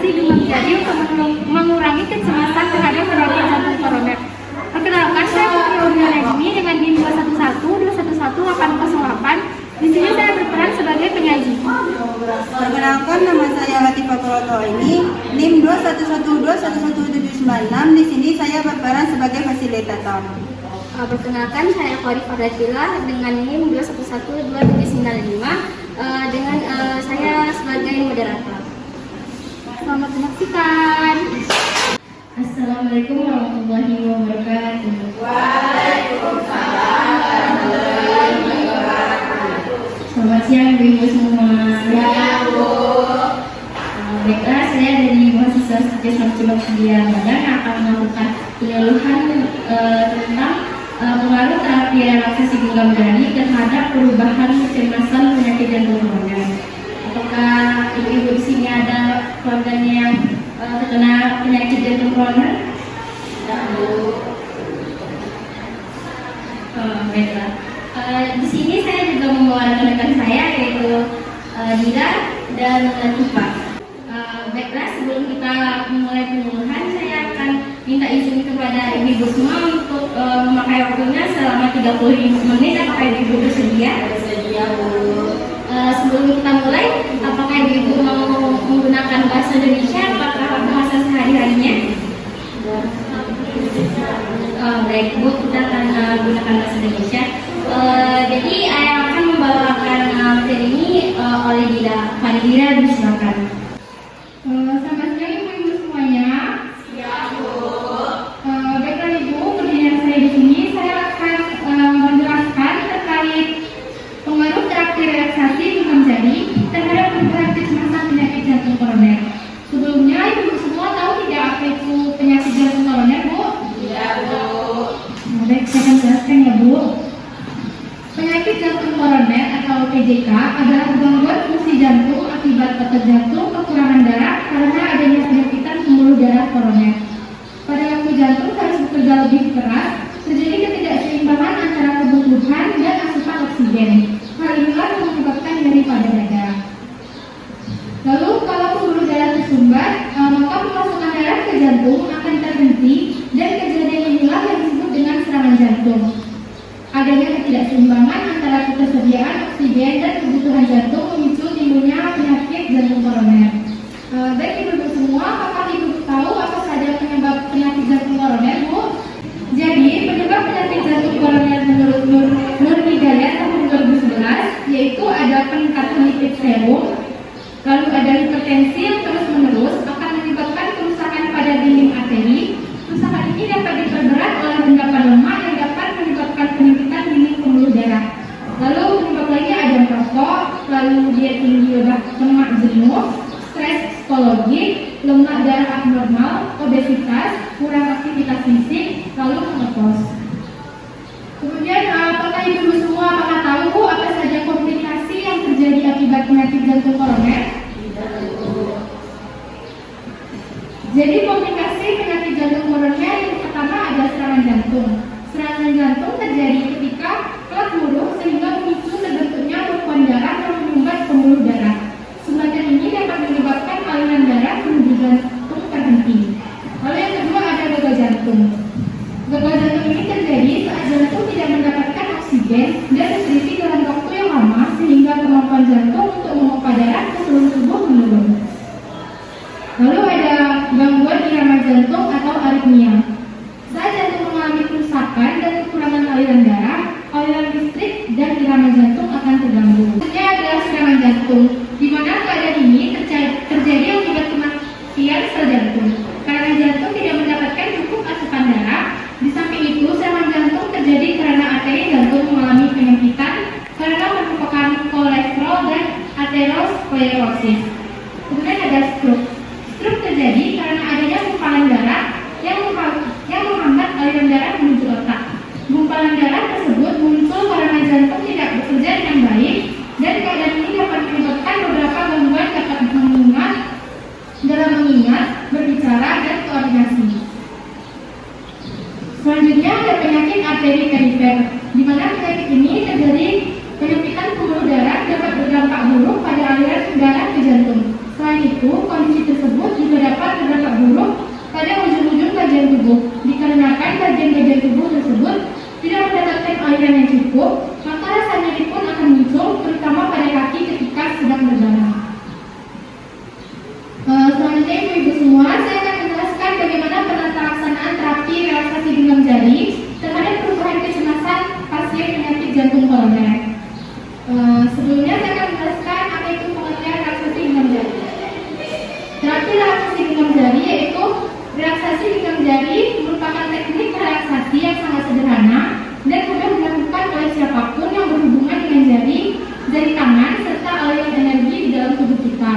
komunikasi dengan jadi untuk mengurangi kecemasan terhadap penyakit jantung koroner. Perkenalkan, saya Putri Aurelia Regmi dengan NIM 211-211-808. Di sini saya berperan sebagai penyaji. Perkenalkan, nama saya Latifah Purwoto ini NIM 211221796. Di sini saya berperan sebagai fasilitator. Perkenalkan, saya Korif Adatila dengan NIM 2112795 dengan saya sebagai moderator. Selamat menyaksikan. Assalamualaikum warahmatullahi wabarakatuh. Waalaikumsalam. Selamat siang Ibu semua. Siang Bu. Baiklah, saya dari mahasiswa Siswa Coba Kuliah Madang yang akan melakukan penyuluhan tentang pengaruh terapi relaksasi genggam jari terhadap perubahan kecemasan penyakit jantung koroner. Apakah ibu-ibu di sini ada keluarganya yang terkena penyakit jantung koroner? Ya Bu. Baiklah. Di sini saya juga membawa rekan-rekan saya yaitu Dira dan Latifah. Baiklah, sebelum kita memulai penyuluhan, saya akan minta izin kepada ibu semua untuk memakai waktunya selama 35 menit. Apakah ibu bersedia? Bersedia Bu. Sebelum kita mulai, apakah ibu mau menggunakan bahasa Indonesia atau bahasa sehari-harinya? Baik Bu, kita akan gunakan bahasa Indonesia. Jadi yang akan membawakan materi ini oleh Dira. Pada Dira, silakan. Selamat siang ibu-ibu semuanya. Siang Bu. Baiklah Ibu, kerjaan saya di sini saya akan menjelaskan terkait pengaruh terapi relaksasi genggam jari terhadap perubahan kecemasan penyakit jantung koroner. Sebelumnya ibu semua tahu tidak apa itu penyakit jantung koroner, Bu? Iya Bu. Baik, saya akan jelaskan ya Bu. Penyakit jantung koroner atau PJK adalah gangguan fungsi jantung akibat otot jantung kekurangan darah karena adanya penyempitan pembuluh darah koroner. Pada waktu jantung harus bekerja lebih keras, terjadi ketidakseimbangan antara kebutuhan dan asupan oksigen. Hal inilah yang menyebabkan nyeri pada dada. Lalu kalau pembuluh darah tersumbat, maka pemasukan darah ke jantung akan terhenti dan kejadian inilah yang disebut dengan serangan jantung. Adanya ketidakseimbangan antara ketersediaan oksigen dan kebutuhan jantung memicu timbulnya penyakit jantung koroner. Baik ibu-ibu semua, apakah ibu tahu apa saja penyebab penyakit jantung koroner, Bu? Jadi penyebab penyakit jantung koroner menurut Nur Hidayat tahun 2011 yaitu ada peningkatan lipid serum, lalu ada hipertensi yang terus-menerus akan menyebabkan kerusakan pada dinding arteri. Kerusakan ini dapat diperberat oleh endapan lemak yang dapat menyebabkan penyempitan dinding pembuluh darah. Lalu penyebab lainnya ada merokok, lalu diet tinggi lemak jenuh, stres psikologis, lemak darah abnormal, obesitas, kurang aktivitas fisik, lalu menopause. Kemudian apakah ibu semua tahu apa saja komplikasi yang terjadi akibat penyakit jantung koroner? Jadi komplikasi penyakit jantung koroner yang pertama adalah serangan jantung. Serangan jantung terjadi ketika klak buruk sehingga memicu terbentuknya tumpuan darah yang menyumbat pembuluh darah. Sumbatan ini dapat menyebabkan aliran darah menuju jantung terhenti. Lalu yang kedua ada gagal jantung. Gagal jantung ini terjadi saat jantung tidak mendapatkan oksigen dan nutrisi dalam waktu yang lama sehingga kemampuan jantung untuk memompa darah ke seluruh tubuh menurun. Lalu ada gangguan irama jantung atau aritmia. Saat jantung mengalami kerusakan dan kekurangan aliran darah, aliran listrik dan irama jantung akan terganggu. Selanjutnya adalah serangan jantung, di mana keadaan ini terjadi akibat kematian sel jantung. Karena jantung tidak mendapatkan cukup asupan darah. Di samping itu, serangan jantung terjadi karena arteri jantung mengalami penyempitan karena penumpukan kolesterol dan aterosklerosis. Kemudian ada stroke. Stroke terjadi karena adanya gumpalan darah yang menghambat aliran darah menuju otak. Gumpalan darah tersebut muncul karena jantung tidak bekerja dengan baik dan keadaan ini dapat menyebabkan beberapa gangguan dalam mengingat, berbicara, dan koordinasi. Selanjutnya ada penyakit arteri perifer, di mana penyakit ini terjadi penyempitan pembuluh darah dapat berdampak buruk pada aliran darah ke jantung. Selain itu, kondisi tersebut juga bagian tubuh. Dikarenakan bagian-bagian tubuh tersebut tidak mendapatkan aliran yang cukup, maka rasa nyeri pun akan muncul, terutama pada kaki ketika sedang berjalan. Selanjutnya ibu-ibu semua, saya akan menjelaskan bagaimana pelaksanaan terapi relaksasi genggam jari terhadap perubahan kecemasan pasien penyakit jantung koroner. Sebelumnya saya akan menjelaskan apa itu pengertian relaksasi genggam jari. Terapi relaksasi genggam jari yaitu relaksasi genggam jari merupakan teknik relaksasi yang sangat sederhana dan mudah dilakukan oleh siapapun yang berhubungan dengan jari tangan serta aliran energi di dalam tubuh kita.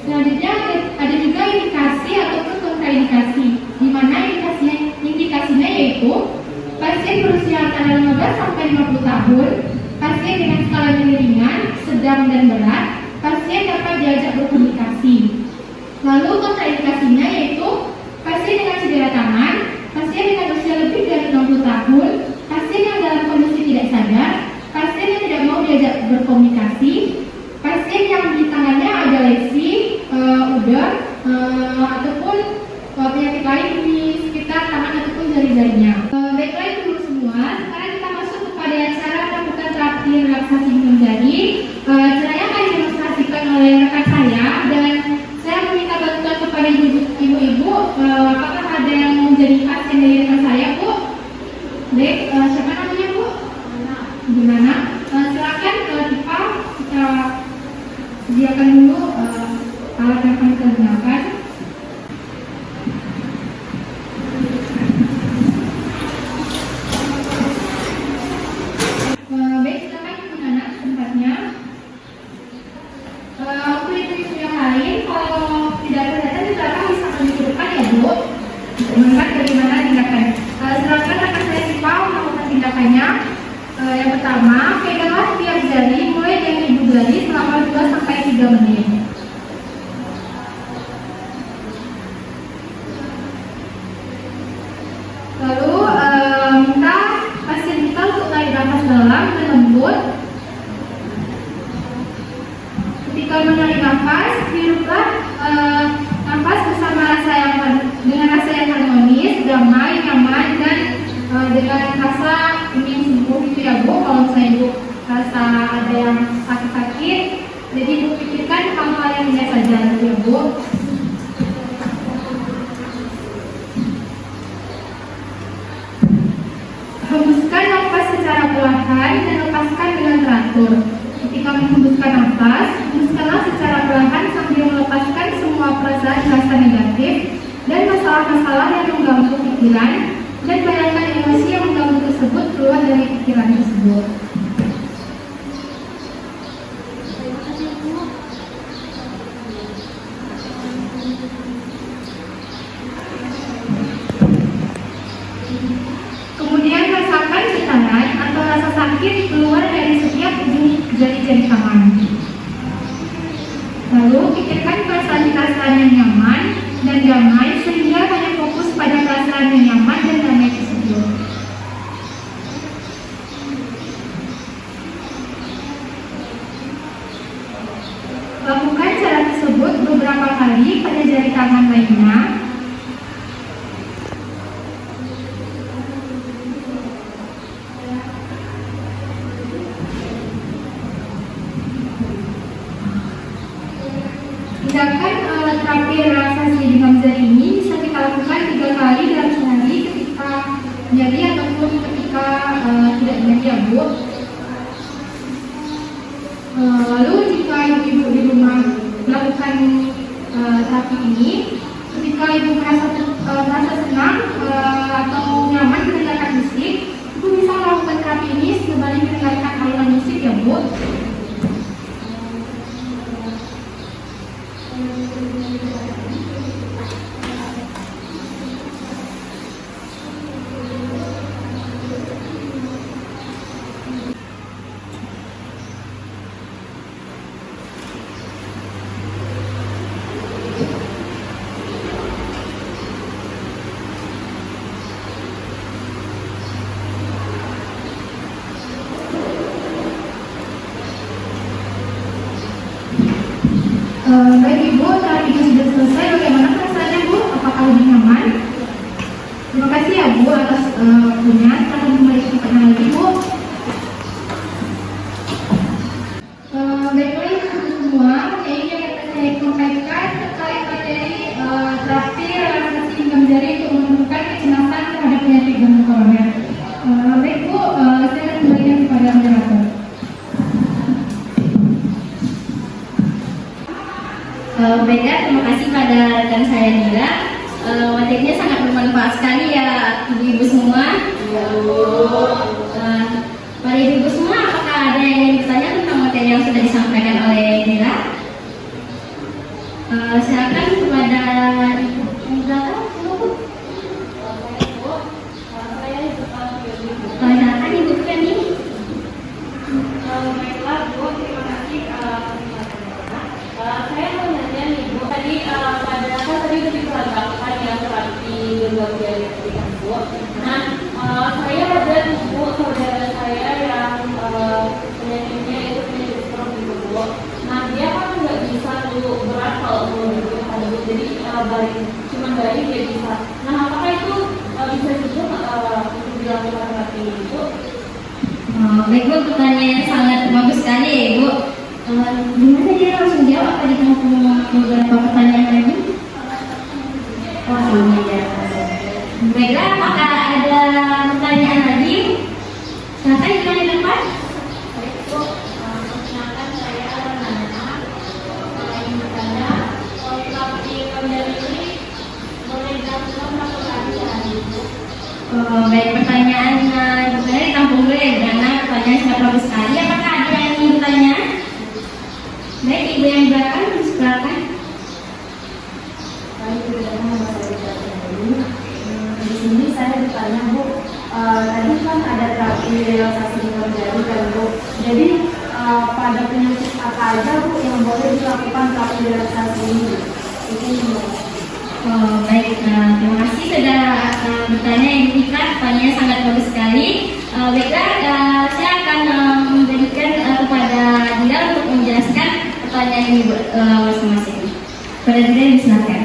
Selanjutnya ada juga indikasi ataupun kontraindikasi, di mana indikasinya yaitu pasien berusia antara 15 sampai 50 tahun, pasien dengan skala nyeri ringan, sedang dan berat, pasien dapat diajak berkomunikasi. Lalu kontraindikasinya yaitu pasien dengan cedera tangan, pasien dengan usia lebih dari 60 tahun, pasien yang dalam kondisi tidak sadar, pasien yang tidak mau diajak berkomunikasi, pasien yang di tangannya ada lesi, udar, ataupun penyakit lain di sekitar tangan ataupun jari-jarinya. Baiklah ibu semua, sekarang kita masuk kepada cara melakukan terapi relaksasi genggam jari. Caranya akan didemonstrasikan oleh rekan saya dan saya meminta bantuan kepada ibu-ibu. Apakah ada yang mau menjadi pasien dari rekan saya, Bu? Baik, siapa namanya, Bu? Gimana? Silakan Tifa, kita sediakan dulu alat yang akan kita gunakan. Baik, silakan Ibu Nana tempatnya. Untuk ibu-ibu yang lain, kalau tidak kelihatan juga bisa kami ke depan ya, Bu, untuk melihat bagaimana tindakan. Silakan rekan saya Tifa melakukan tindakannya. Yang pertama, peganglah tiap jari mulai dari ibu jari selama 2 sampai 3 menit. Lalu minta pasien kita untuk tarik nafas dalam dan lembut. Ketika menarik nafas, hiruplah nafas bersama dengan rasa yang harmonis, damai, nyaman, dan dengan rasa ingin sembuh itu ya, Bu. Kalau saya Ibu rasa ada yang sakit-sakit, jadi Ibu pikirkan hal-hal yang biasa saja gitu ya, Bu. Hembuskan nafas secara perlahan dan lepaskan dengan teratur. Ketika menghembuskan nafas, hembuskanlah secara perlahan sambil melepaskan semua perasaan-rasa negatif dan masalah-masalah yang mengganggu pikiran, dan bayangkan emosi yang mengganggu tersebut keluar dari pikiran tersebut. Kemudian rasakan getaran atau rasa sakit keluar dari setiap ujung jari-jari tangan. Lalu pikirkan perasaan-perasaan yang nyaman dan damai sehingga hanya fokus pada perasaan yang nyaman dan damai tersebut. Lakukan cara tersebut beberapa kali pada jari tangan lainnya. Tindakan terapi relaksasi genggam jari ini bisa kita lakukan 3 kali dalam sehari ketika nyeri ataupun ketika tidak nyeri ya, Bu. Lalu jika ibu di rumah melakukan terapi ini, ketika ibu merasa senang atau nyaman mendengarkan musik, ibu bisa melakukan terapi ini sembari mendengarkan alunan musik ya, Bu. Baik Ibu, terapi sudah selesai. Bagaimana perasaannya, Bu? Apakah lebih nyaman? Terima kasih ya Bu atas waktunya. Selamat kembali ke tempatnya lagi Bu. Baiklah Ibu semua, ini yang akan saya sampaikan terkait materi terapi relaksasi genggam jari untuk menemukan kecemasan terhadap penyakit gangguan koroner. Baik Bu, saya akan kembalikan kepada moderator. Baiklah, terima kasih pada rekan saya Nira. Materinya sangat bermanfaat sekali ya ibu-ibu semua. Pada ibu-ibu semua, apakah ada yang ingin bertanya tentang materi yang sudah disampaikan oleh Nira? Silakan kepada ibu yang belakang. Silakan ibu Feni. Baiklah Bu, terima kasih. Saya mau nanya nih Bu, tadi pada kan tadi udah diperagakan ya terapi genggam jari tadi Bu. Nah, saya ada tuh Bu, saudara saya yang penyakitnya itu penyakit stroke gitu Bu. Nah, dia kan nggak bisa duduk berat kalau mau duduk kan Bu, jadi cuman balik dia bisa. Nah, apakah itu bisa juga untuk dilakukan terapi ini Bu? Baik Bu, pertanyaan yang sangat bagus sekali ya Ibu. Gimana dia langsung jawab tadi kamu beberapa pertanyaan lagi? Oh ini ya. Baiklah, apakah ada pertanyaan lagi? Silakan gimana di depan? Baik Bu, perkenalkan saya Nana. Ingin bertanya, terapi genggam jari ini boleh dilakukan berapa kali sehari Bu? Baik, pertanyaan Ibu Feni ditampung dulu ya, karena pertanyaan sangat bagus sekali. Apakah ada yang ingin bertanya? Baik, ibu yang belakang, silakan. Baik, nama saya Dini. Di sini saya bertanya Bu, tadi kan ada terapi relaksasi genggam jari kan Bu. Jadi pada penyakit apa aja Bu yang boleh dilakukan terapi relaksasi ini? Itu Baik, terima kasih sudah bertanya Ibu Ika, pertanyaannya sangat bagus sekali. Baiklah, saya akan memberikan kepada Dila untuk menjelaskan pertanyaan Ibu masing-masing. Pada Dila disilakan.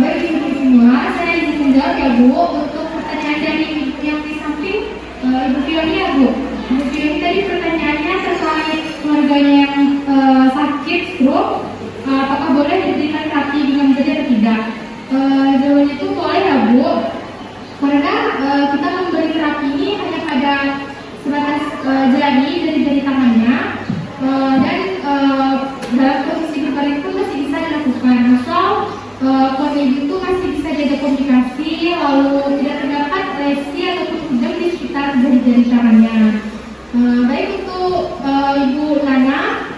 Baik Ibu semua, saya izin menjawab ya Bu untuk pertanyaan dari yang di samping Ibu Fioni ya Bu. Ibu Fioni tadi pertanyaannya terkait keluarganya yang sakit stroke, apakah boleh diberikan terapi genggam jari atau tidak? Jawabannya itu boleh ya Bu, karena kita memberi terapi ini hanya pada sebatas jari tangannya, dan dalam posisi berbaring pun masih bisa dilakukan asal kondisi itu masih bisa diajak komunikasi, lalu tidak terdapat lesi ataupun udang di sekitar jari tangannya. Baik untuk Ibu Nana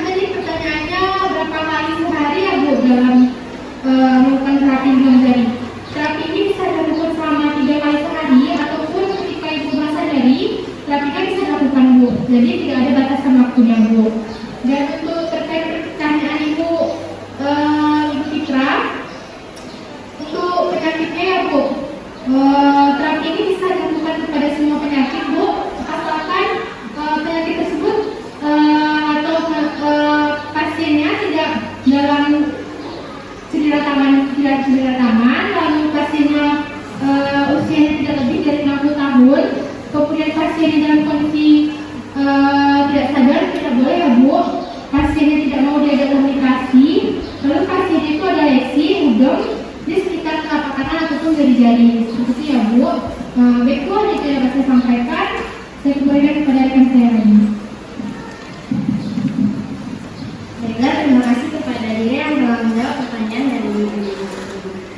tadi pertanyaannya berapa kali sehari ya Bu dalam melakukan terapi genggam jari? Terapi ini bisa dilakukan selama 3 kali sehari ataupun ketika Ibu merasa nyeri, terapinya bisa dilakukan Bu. Jadi tidak ada batasan waktunya Bu. Dan untuk terkait pertanyaan Ibu Fitra, untuk penyakitnya ya Bu, terapi ini bisa dilakukan kepada semua penyakit Bu, asalkan penyakit tersebut atau pasiennya tidak dalam cedera tangan, lalu pasiennya usianya tidak lebih dari 60 tahun, kemudian pasiennya dalam kondisi tidak sadar, tidak boleh ya Bu. Pasiennya tidak mau diajak komunikasi, lalu pasiennya itu ada lesi, udang di sekitar telapak tangan ataupun jari-jari, seperti itu ya Bu. Baik Bu, itu yang saya sampaikan. Saya kembalikan kepada rekan saya lagi. Baiklah, terima kasih kepada dia yang telah menjawab pertanyaan dari ibu-ibu.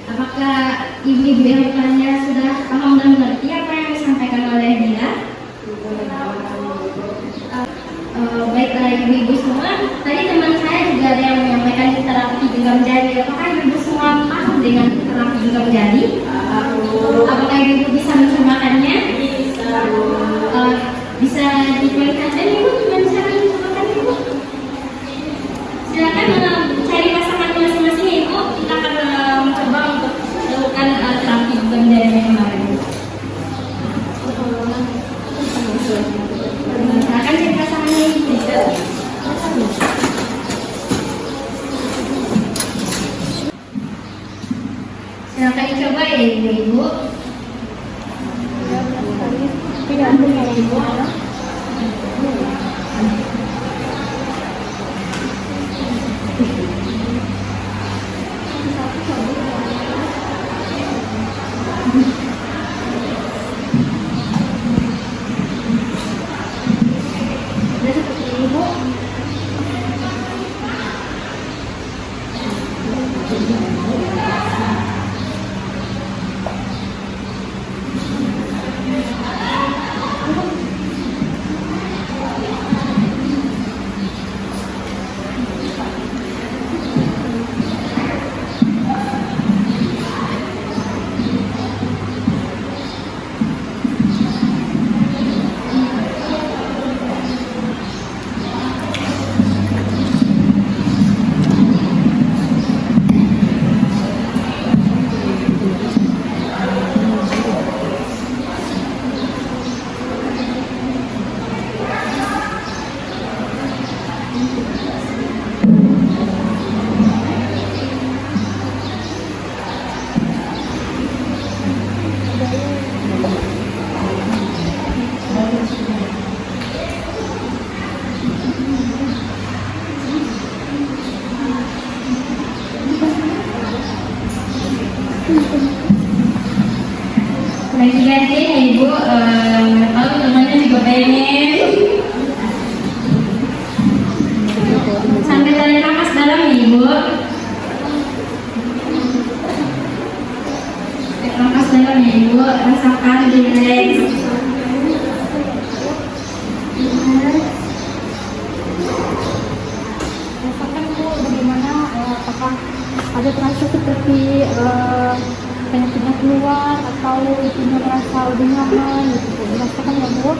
Apakah ibu-ibu yang bertanya sudah paham dan mengerti apa yang disampaikan oleh Dila? Baiklah ibu-ibu semua, tadi teman saya juga ada yang menyampaikan terapi genggam jari. Apakah ibu semua paham dengan terapi genggam jari? Apakah ibu bisa mencobakannya? Bisa diperlihatkan Ibu, gimana cara mencobakan Ibu? Silakan cari pasangan masing-masing Ibu. Kita akan mencoba untuk melakukan terapi genggam jari yang kemarin. Silakan cari pasangannya Ibu. Sudah seperti ini, Bu. Ganti-ganti ya Ibu, tahu namanya juga pengen sambil tarik nafas dalam ya Ibu. Tarik nafas dalam ya Ibu, rasakan relax. Rasakan Bu bagaimana, apakah ada terasa seperti penyakitnya keluar atau ibunya merasa lebih nyaman gitu. Rasakan ya Bu.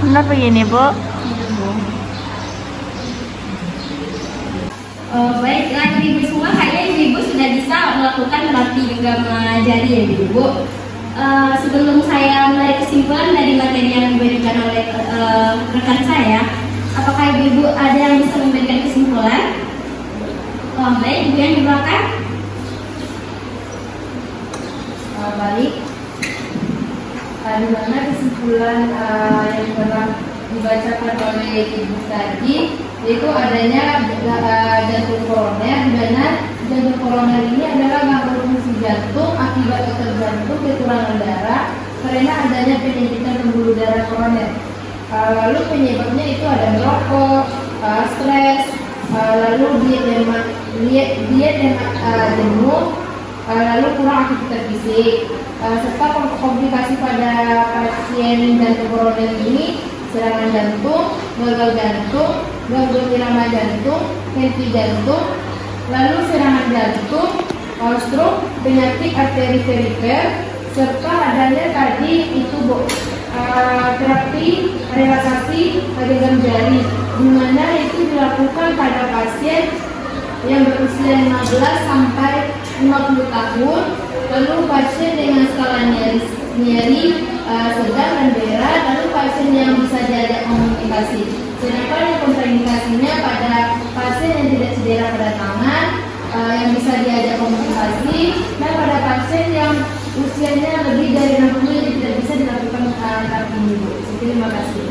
Benar begini, Bu. Baiklah Ibu semua, kayaknya Ibu sudah bisa melakukan terapi genggam jari ya Ibu. Sebelum saya mulai kesimpulan dari materi yang diberikan oleh rekan saya, apakah Ibu ada yang bisa memberikan kesimpulan? Baik, Ibu yang di belakang. Balik di mana kesimpulan yang telah dibacakan oleh Ibu tadi, yaitu adanya jantung koroner, di mana jantung koroner ini adalah gangguan fungsi jantung akibat otot jantung kekurangan darah karena adanya penyempitan pembuluh darah koroner. Lalu penyebabnya itu ada merokok, stres, lalu diet jenuh, lalu kurang aktivitas fisik, serta komplikasi pada pasien jantung koroner ini serangan jantung, gagal jantung, gangguan irama jantung, henti jantung, lalu serangan jantung, stroke, penyakit arteri perifer, serta adanya tadi itu terapi relaksasi genggam jari, di mana itu dilakukan pada pasien yang berusia 15 sampai 50 tahun, lalu pasien dengan skala nyeri sedang dan berat, lalu pasien yang bisa diajak komunikasi. Sedangkan yang kontraindikasinya pada pasien yang tidak cedera pada tangan, yang bisa diajak komunikasi, dan pada pasien yang usianya lebih dari 60 yang tidak bisa dilakukan terapi ini. Terima kasih.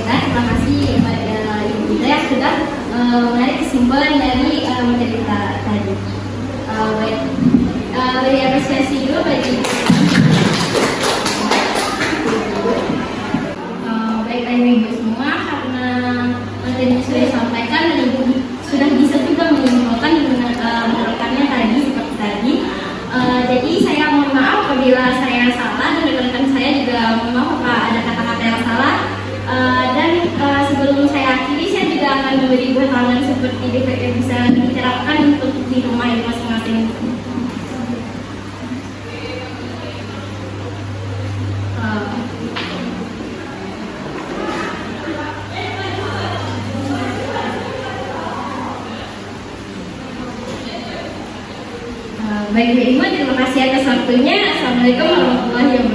Terima kasih kepada Ibu Gita yang sudah menarik kesimpulan dari materi kita tadi. Baik, beri apresiasi dulu bagi baik Ibu semua, karena materi sudah disampaikan dan Ibu sudah bisa juga menyimpulkan menerapkannya tadi seperti tadi. Jadi saya mohon maaf apabila saya salah, dan rekan-rekan saya juga mohon maaf apabila ada kata-kata yang salah. Dan sebelum saya akhiri, saya juga akan memberi buatan seperti yang bisa diterapkan untuk di rumah ini masing-masing. Baik Ibu, terima kasih atas waktunya. Assalamualaikum warahmatullahi wabarakatuh.